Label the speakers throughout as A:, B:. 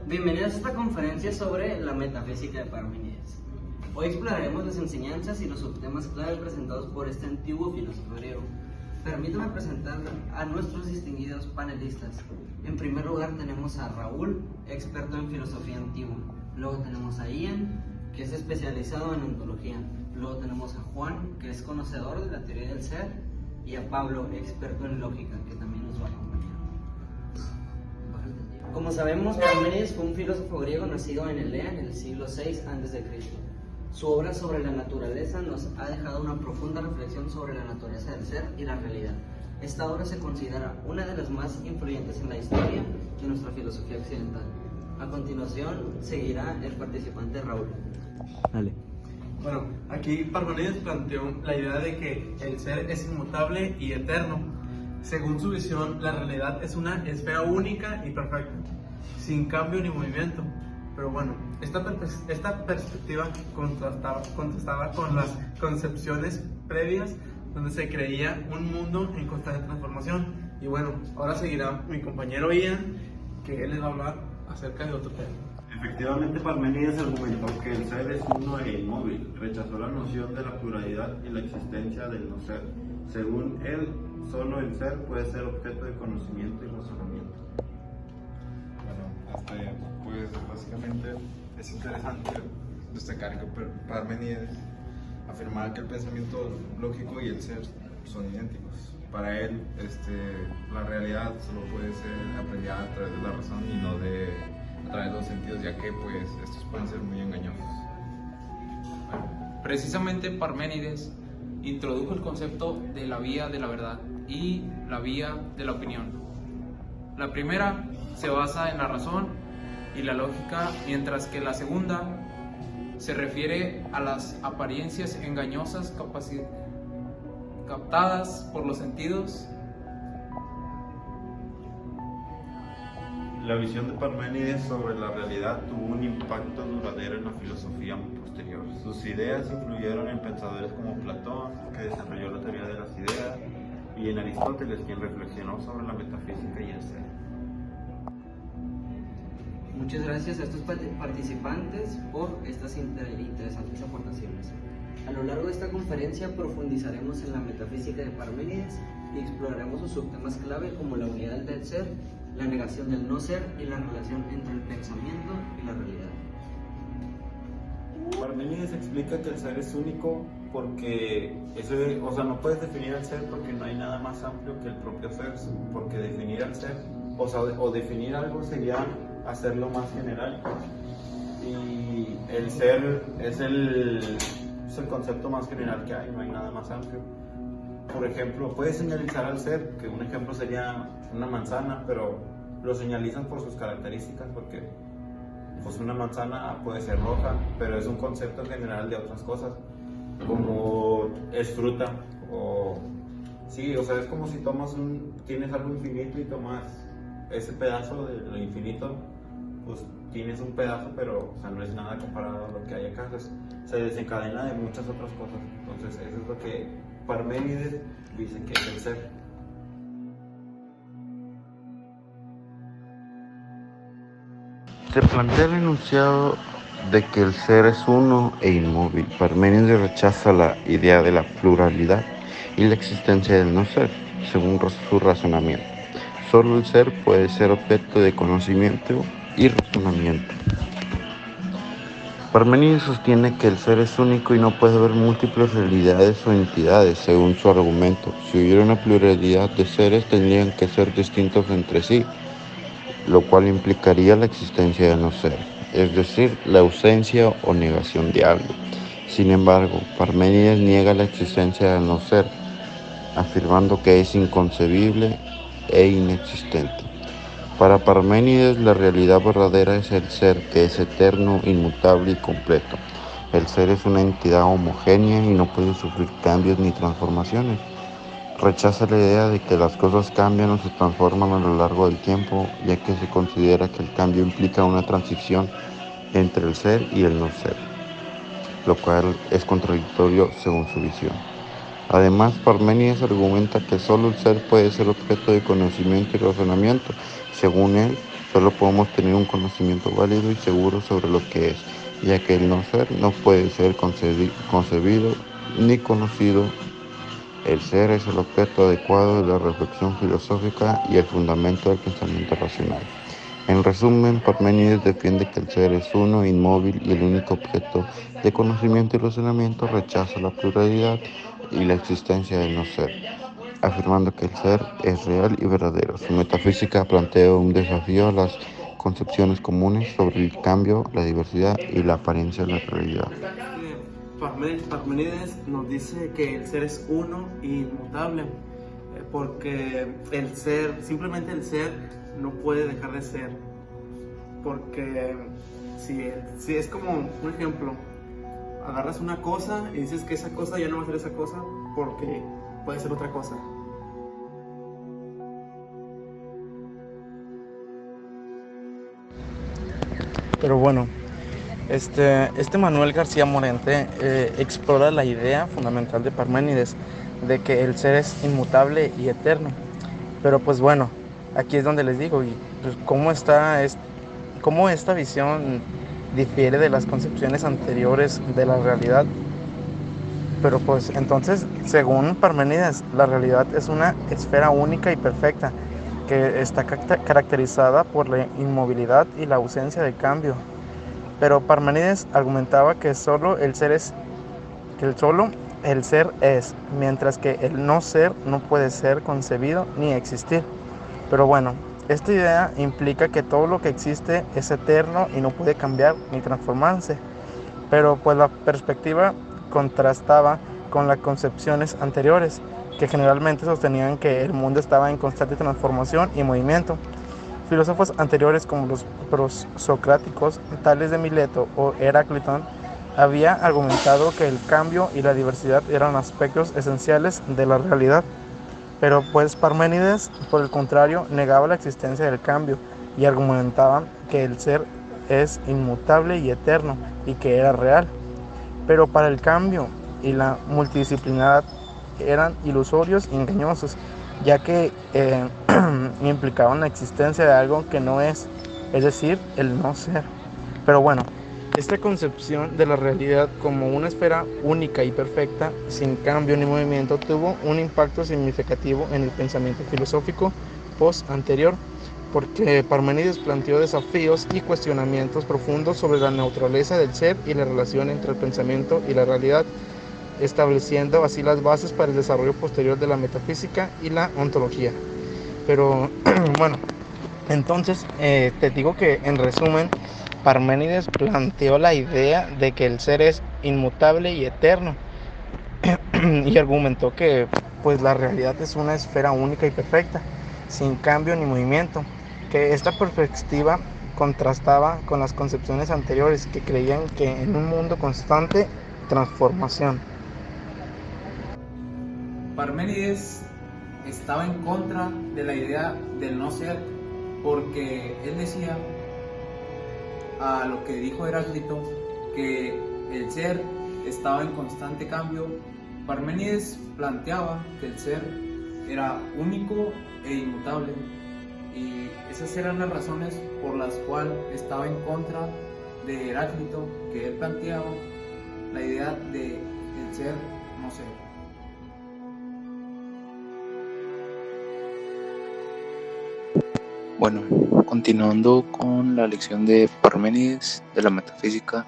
A: Bienvenidos a esta conferencia sobre la metafísica de Parménides. Hoy exploraremos las enseñanzas y los subtemas clave presentados por este antiguo filósofo griego. Permítame presentar a nuestros distinguidos panelistas. En primer lugar tenemos a Raúl, experto en filosofía antigua. Luego tenemos a Ian, que es especializado en ontología. Luego tenemos a Juan, que es conocedor de la teoría del ser. Y a Pablo, experto en lógica, que también nos va a acompañar. Como sabemos, Parménides fue un filósofo griego nacido en Elea en el siglo VI a.C. Su obra sobre la naturaleza nos ha dejado una profunda reflexión sobre la naturaleza del ser y la realidad. Esta obra se considera una de las más influyentes en la historia de nuestra filosofía occidental. A continuación, seguirá el participante Raúl. Dale.
B: Bueno, aquí Parménides planteó la idea de que el ser es inmutable y eterno. Según su visión, la realidad es una esfera única y perfecta, sin cambio ni movimiento. Pero bueno, esta perspectiva contrastaba con las concepciones previas donde se creía un mundo en constante transformación. Y bueno, ahora seguirá mi compañero Ian, que él les va a hablar acerca de otro tema.
C: Efectivamente, Parménides argumentó que el ser es uno e inmóvil, rechazó la noción de la pluralidad y la existencia del no ser. Según él, solo el ser puede ser objeto de conocimiento y razonamiento.
D: Bueno, pues básicamente es interesante destacar que Parménides afirmaba que el pensamiento lógico y el ser son idénticos. Para él, la realidad solo puede ser aprendida a través de la razón y no a través de los sentidos, ya que pues estos pueden ser muy engañosos.
E: Precisamente Parménides introdujo el concepto de la vía de la verdad y la vía de la opinión. La primera se basa en la razón y la lógica, mientras que la segunda se refiere a las apariencias engañosas captadas por los sentidos.
C: La visión de Parménides sobre la realidad tuvo un impacto duradero en la filosofía posterior. Sus ideas influyeron en pensadores como Platón, que desarrolló la teoría de las ideas, y en Aristóteles, quien reflexionó sobre la metafísica y el ser.
A: Muchas gracias a estos participantes por estas interesantes aportaciones. A lo largo de esta conferencia profundizaremos en la metafísica de Parménides y exploraremos sus subtemas clave como la unidad del ser, la negación del no ser y la relación entre el pensamiento y la realidad.
C: Parménides explica que el ser es único porque no puedes definir el ser porque no hay nada más amplio que el propio ser, porque definir el ser, o definir algo sería hacerlo más general, y el ser es el concepto más general que hay, no hay nada más amplio. Por ejemplo, puedes señalizar al ser, que un ejemplo sería una manzana, pero lo señalizan por sus características, porque pues una manzana puede ser roja, pero es un concepto general de otras cosas, como es fruta, es como si tienes algo infinito y tomas ese pedazo de lo infinito, pues tienes un pedazo, pero no es nada comparado a lo que hay acá. Entonces, se desencadena de muchas otras cosas. Entonces, eso es lo que Parménides dice que es el ser.
F: Se plantea el enunciado de que el ser es uno e inmóvil. Parménides rechaza la idea de la pluralidad y la existencia del no ser, según su razonamiento. Solo el ser puede ser objeto de conocimiento y razonamiento. Parménides sostiene que el ser es único y no puede haber múltiples realidades o entidades, según su argumento. Si hubiera una pluralidad de seres, tendrían que ser distintos entre sí, lo cual implicaría la existencia de no ser, es decir, la ausencia o negación de algo. Sin embargo, Parménides niega la existencia del no ser, afirmando que es inconcebible e inexistente. Para Parménides, la realidad verdadera es el ser, que es eterno, inmutable y completo. El ser es una entidad homogénea y no puede sufrir cambios ni transformaciones. Rechaza la idea de que las cosas cambian o se transforman a lo largo del tiempo, ya que se considera que el cambio implica una transición entre el ser y el no ser, lo cual es contradictorio según su visión. Además, Parménides argumenta que solo el ser puede ser objeto de conocimiento y razonamiento. Según él, solo podemos tener un conocimiento válido y seguro sobre lo que es, ya que el no ser no puede ser concebido ni conocido. El ser es el objeto adecuado de la reflexión filosófica y el fundamento del pensamiento racional. En resumen, Parménides defiende que el ser es uno, inmóvil y el único objeto de conocimiento y razonamiento. Rechaza la pluralidad y la existencia del no ser, afirmando que el ser es real y verdadero. Su metafísica plantea un desafío a las concepciones comunes sobre el cambio, la diversidad y la apariencia de la realidad.
B: Parménides nos dice que el ser es uno y inmutable, porque el ser, simplemente el ser, no puede dejar de ser. Porque si es como un ejemplo, agarras una cosa y dices que esa cosa ya no va a ser esa cosa porque puede ser otra cosa.
G: Pero bueno, este Manuel García Morente explora la idea fundamental de Parménides, de que el ser es inmutable y eterno. Pero pues bueno, aquí es donde les digo, y pues, cómo esta visión difiere de las concepciones anteriores de la realidad. Pero pues entonces, según Parménides, la realidad es una esfera única y perfecta, que está caracterizada por la inmovilidad y la ausencia de cambio. Pero Parménides argumentaba que solo el ser es, mientras que el no ser no puede ser concebido ni existir. Pero bueno, esta idea implica que todo lo que existe es eterno y no puede cambiar ni transformarse. Pero pues la perspectiva contrastaba con las concepciones anteriores, que generalmente sostenían que el mundo estaba en constante transformación y movimiento. Filósofos anteriores como los prosocráticos, tales de Mileto o Heráclito, había argumentado que el cambio y la diversidad eran aspectos esenciales de la realidad. Pero pues Parménides, por el contrario, negaba la existencia del cambio y argumentaba que el ser es inmutable y eterno y que era real. Pero para el cambio y la multidisciplinaridad eran ilusorios y engañosos, ya que implicaban la existencia de algo que no es decir, el no ser. Pero bueno, esta concepción de la realidad como una esfera única y perfecta, sin cambio ni movimiento, tuvo un impacto significativo en el pensamiento filosófico post-anterior, porque Parménides planteó desafíos y cuestionamientos profundos sobre la naturaleza del ser y la relación entre el pensamiento y la realidad, estableciendo así las bases para el desarrollo posterior de la metafísica y la ontología. Pero bueno, entonces te digo que en resumen, Parménides planteó la idea de que el ser es inmutable y eterno y argumentó que pues la realidad es una esfera única y perfecta, sin cambio ni movimiento, que esta perspectiva contrastaba con las concepciones anteriores que creían que en un mundo constante transformación.
E: Parménides estaba en contra de la idea del no ser, porque él decía, a lo que dijo Heráclito, que el ser estaba en constante cambio. Parménides planteaba que el ser era único e inmutable, y esas eran las razones por las cuales estaba en contra de Heráclito, que él planteaba la idea de el ser no ser.
H: Bueno, continuando con la lección de Parménides de la metafísica,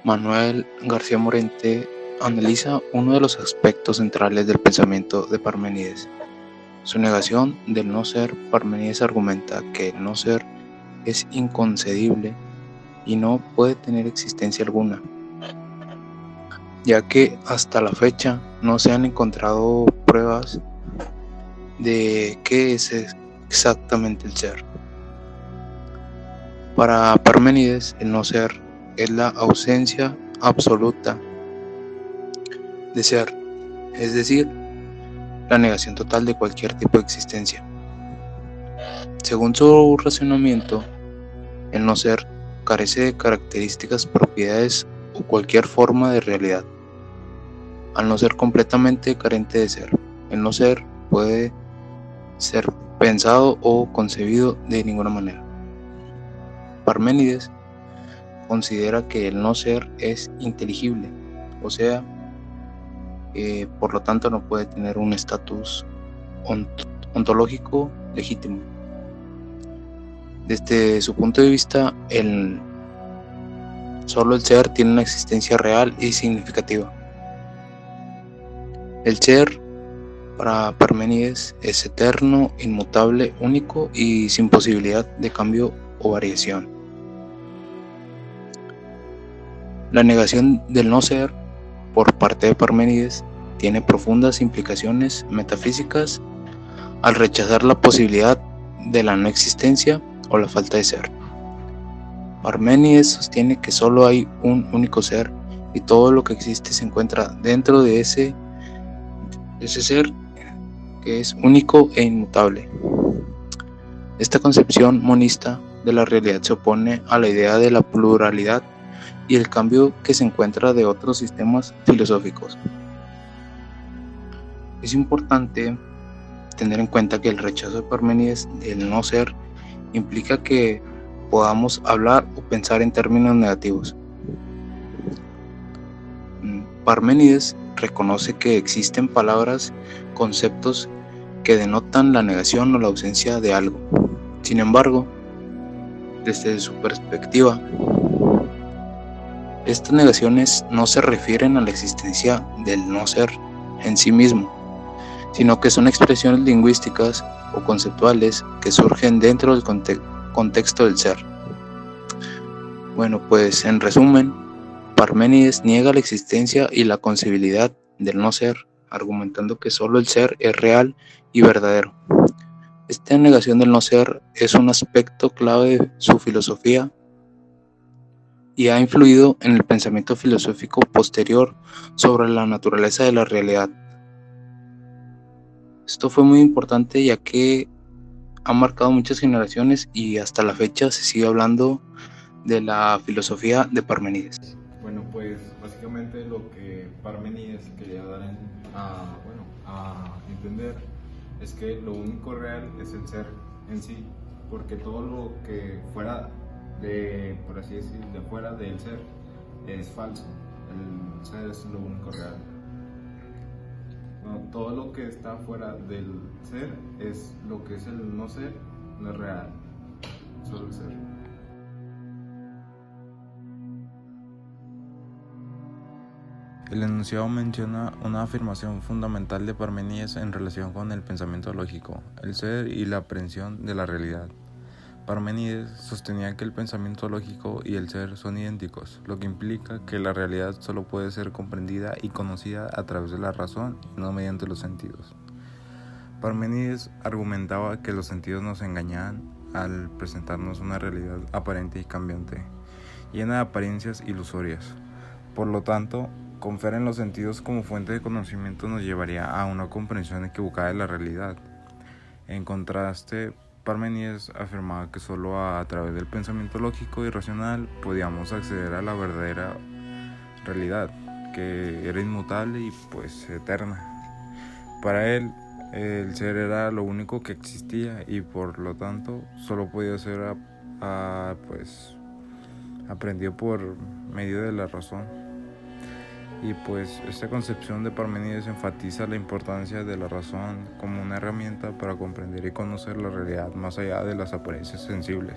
H: Manuel García Morente analiza uno de los aspectos centrales del pensamiento de Parménides, su negación del no ser. Parménides argumenta que el no ser es inconcebible y no puede tener existencia alguna, ya que hasta la fecha no se han encontrado pruebas de qué es exactamente el ser. Para Parménides, el no ser es la ausencia absoluta de ser, es decir, la negación total de cualquier tipo de existencia. Según su razonamiento, el no ser carece de características, propiedades o cualquier forma de realidad. Al no ser completamente carente de ser, el no ser puede ser pensado o concebido de ninguna manera. Parménides considera que el no ser es inteligible, o sea, por lo tanto no puede tener un estatus ontológico legítimo. Desde su punto de vista, solo el ser tiene una existencia real y significativa. El ser, para Parménides, es eterno, inmutable, único y sin posibilidad de cambio o variación. La negación del no ser por parte de Parménides tiene profundas implicaciones metafísicas al rechazar la posibilidad de la no existencia o la falta de ser. Parménides sostiene que solo hay un único ser y todo lo que existe se encuentra dentro de ese ser que es único e inmutable. Esta concepción monista de la realidad se opone a la idea de la pluralidad y el cambio que se encuentra de otros sistemas filosóficos. Es importante tener en cuenta que el rechazo de Parménides del no ser implica que podamos hablar o pensar en términos negativos. Parménides reconoce que existen palabras, conceptos que denotan la negación o la ausencia de algo. Sin embargo, desde su perspectiva, estas negaciones no se refieren a la existencia del no ser en sí mismo, sino que son expresiones lingüísticas o conceptuales que surgen dentro del contexto del ser. Bueno, pues en resumen, Parménides niega la existencia y la concebibilidad del no ser, argumentando que solo el ser es real y verdadero. Esta negación del no ser es un aspecto clave de su filosofía y ha influido en el pensamiento filosófico posterior sobre la naturaleza de la realidad. Esto fue muy importante ya que ha marcado muchas generaciones y hasta la fecha se sigue hablando de la filosofía de Parménides.
D: Bueno, pues básicamente lo que Parménides quería dar a entender es que lo único real es el ser en sí, porque todo lo que fuera por así decir, de fuera del ser es falso. El ser es lo único real. Bueno, todo lo que está fuera del ser es lo que es el no ser, no es real, solo el ser.
I: El enunciado menciona una afirmación fundamental de Parménides en relación con el pensamiento lógico, el ser y la aprehensión de la realidad. Parménides sostenía que el pensamiento lógico y el ser son idénticos, lo que implica que la realidad solo puede ser comprendida y conocida a través de la razón y no mediante los sentidos. Parménides argumentaba que los sentidos nos engañaban al presentarnos una realidad aparente y cambiante, llena de apariencias ilusorias. Por lo tanto, confiar en los sentidos como fuente de conocimiento nos llevaría a una comprensión equivocada de la realidad. En contraste, Parménides afirmaba que solo a través del pensamiento lógico y racional podíamos acceder a la verdadera realidad, que era inmutable y pues eterna. Para él, el ser era lo único que existía y por lo tanto solo podía ser aprendido por medio de la razón. Y pues esta concepción de Parménides enfatiza la importancia de la razón como una herramienta para comprender y conocer la realidad más allá de las apariencias sensibles.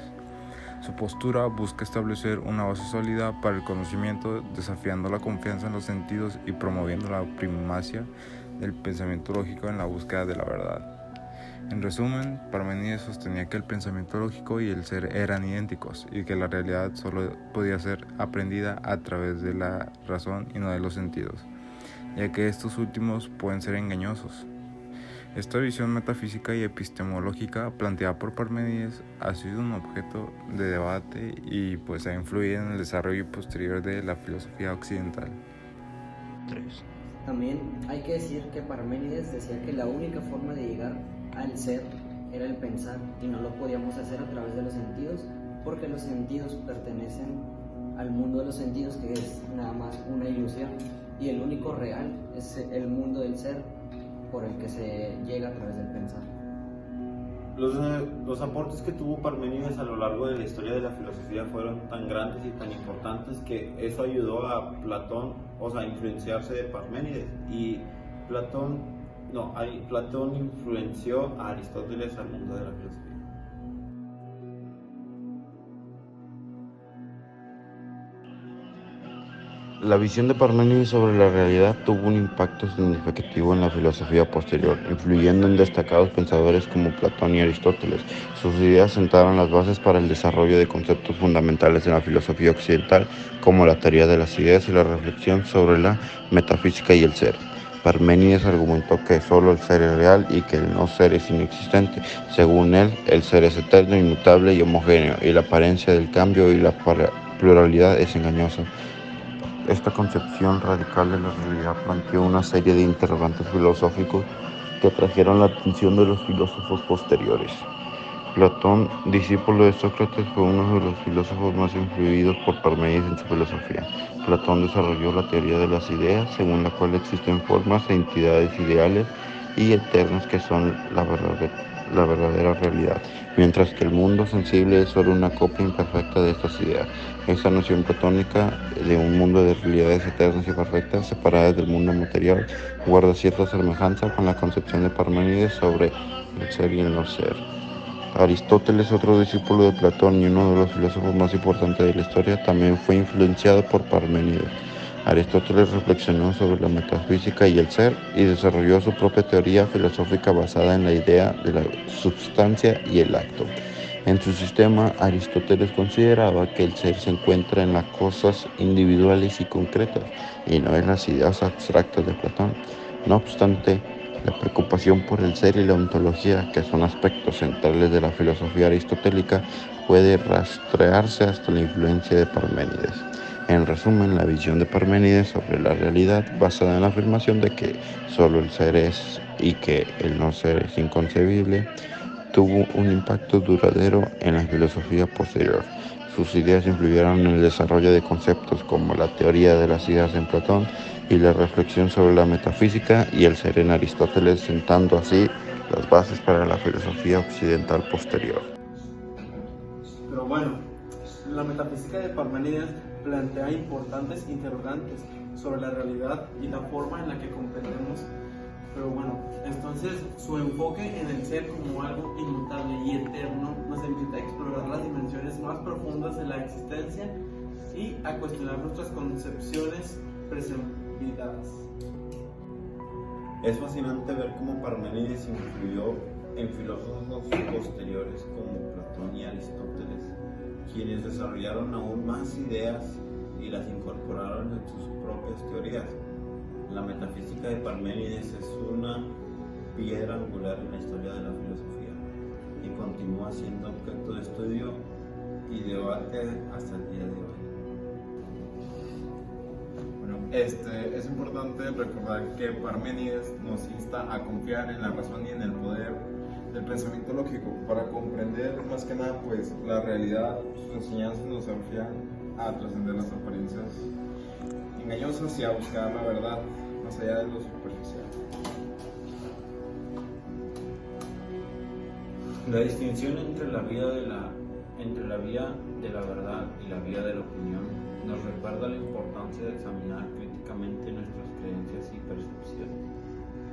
I: Su postura busca establecer una base sólida para el conocimiento, desafiando la confianza en los sentidos y promoviendo la primacia del pensamiento lógico en la búsqueda de la verdad. En resumen, Parménides sostenía que el pensamiento lógico y el ser eran idénticos y que la realidad solo podía ser aprendida a través de la razón y no de los sentidos, ya que estos últimos pueden ser engañosos. Esta visión metafísica y epistemológica planteada por Parménides ha sido un objeto de debate y pues ha influido en el desarrollo posterior de la filosofía occidental.
F: 3.
A: También hay que decir que Parménides decía que la única forma de llegar al ser era el pensar y no lo podíamos hacer a través de los sentidos porque los sentidos pertenecen al mundo de los sentidos, que es nada más una ilusión, y el único real es el mundo del ser por el que se llega a través del pensar.
C: Los aportes que tuvo Parménides a lo largo de la historia de la filosofía fueron tan grandes y tan importantes que eso ayudó a Platón, a influenciarse de Parménides. Y Platón influenció a Aristóteles al mundo de la filosofía.
F: La visión de Parménides sobre la realidad tuvo un impacto significativo en la filosofía posterior, influyendo en destacados pensadores como Platón y Aristóteles. Sus ideas sentaron las bases para el desarrollo de conceptos fundamentales en la filosofía occidental, como la teoría de las ideas y la reflexión sobre la metafísica y el ser. Parménides argumentó que solo el ser es real y que el no ser es inexistente. Según él, el ser es eterno, inmutable y homogéneo, y la apariencia del cambio y la pluralidad es engañosa. Esta concepción radical de la realidad planteó una serie de interrogantes filosóficos que atrajeron la atención de los filósofos posteriores. Platón, discípulo de Sócrates, fue uno de los filósofos más influidos por Parménides en su filosofía. Platón desarrolló la teoría de las ideas, según la cual existen formas e entidades ideales y eternas que son la verdadera realidad, mientras que el mundo sensible es solo una copia imperfecta de estas ideas. Esta noción platónica de un mundo de realidades eternas y perfectas, separadas del mundo material, guarda cierta semejanza con la concepción de Parménides sobre el ser y el no ser. Aristóteles, otro discípulo de Platón y uno de los filósofos más importantes de la historia, también fue influenciado por Parménides. Aristóteles reflexionó sobre la metafísica y el ser y desarrolló su propia teoría filosófica basada en la idea de la substancia y el acto. En su sistema, Aristóteles consideraba que el ser se encuentra en las cosas individuales y concretas y no en las ideas abstractas de Platón. No obstante, la preocupación por el ser y la ontología, que son aspectos centrales de la filosofía aristotélica, puede rastrearse hasta la influencia de Parménides. En resumen, la visión de Parménides sobre la realidad, basada en la afirmación de que solo el ser es y que el no ser es inconcebible, tuvo un impacto duradero en la filosofía posterior. Sus ideas influyeron en el desarrollo de conceptos como la teoría de las ideas en Platón y la reflexión sobre la metafísica y el ser en Aristóteles, sentando así las bases para la filosofía occidental posterior.
B: Pero bueno, la metafísica de Parménides plantea importantes interrogantes sobre la realidad y la forma en la que comprendemos. Pero bueno, entonces su enfoque en el ser como algo inmutable y eterno nos invita a explorar las dimensiones más profundas de la existencia y a cuestionar nuestras concepciones presentadas.
C: Es fascinante ver cómo Parménides influyó en filósofos posteriores como Platón y Aristóteles, quienes desarrollaron aún más ideas y las incorporaron en sus propias teorías. La metafísica de Parménides es una piedra angular en la historia de la filosofía y continúa siendo objeto de estudio y debate hasta el día de hoy.
D: Bueno, es importante recordar que Parménides nos insta a confiar en la razón y en el poder del pensamiento lógico para comprender más que nada pues la realidad. Sus enseñanzas nos desafían a trascender las apariencias engañosas y a buscar la verdad más allá de lo superficial.
C: La distinción entre la vía de la verdad y la vía de la opinión nos recuerda la importancia de examinar críticamente nuestras creencias y percepciones.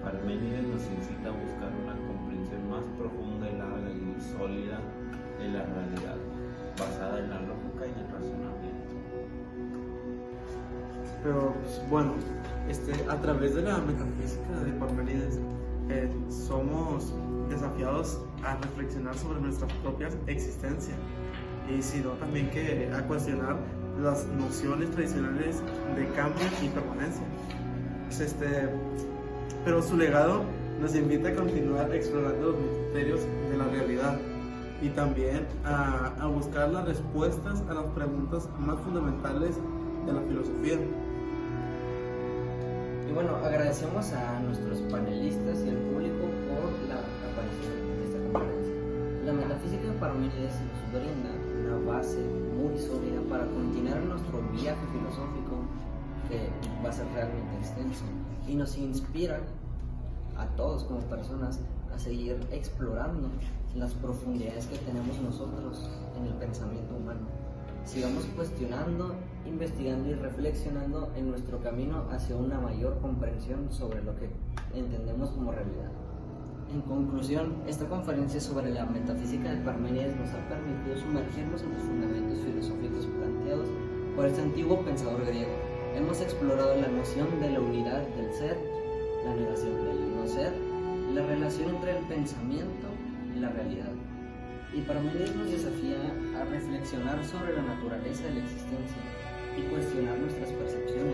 C: Parménides nos incita a buscar una comprensión más profunda, larga y sólida de la realidad, basada en la lógica y el razonamiento.
B: Pero bueno, a través de la metafísica de Parménides somos desafiados a reflexionar sobre nuestra propia existencia y sino también que a cuestionar las nociones tradicionales de cambio y permanencia. Pero su legado nos invita a continuar explorando los misterios de la realidad y también a buscar las respuestas a las preguntas más fundamentales de la filosofía.
A: Y bueno, agradecemos a nuestros panelistas y al público por la aparición en esta conferencia. La metafísica de Parménides nos brinda una base muy sólida para continuar nuestro viaje filosófico, que va a ser realmente extenso, y nos inspira a todos como personas a a seguir explorando las profundidades que tenemos nosotros en el pensamiento humano. Sigamos cuestionando, investigando y reflexionando en nuestro camino hacia una mayor comprensión sobre lo que entendemos como realidad. En conclusión, esta conferencia sobre la metafísica de Parménides nos ha permitido sumergirnos en los fundamentos filosóficos planteados por este antiguo pensador griego. Hemos explorado la noción de la unidad del ser, la negación del no ser, la relación entre el pensamiento y la realidad. Y Parménides nos desafía a reflexionar sobre la naturaleza de la existencia y cuestionar nuestras percepciones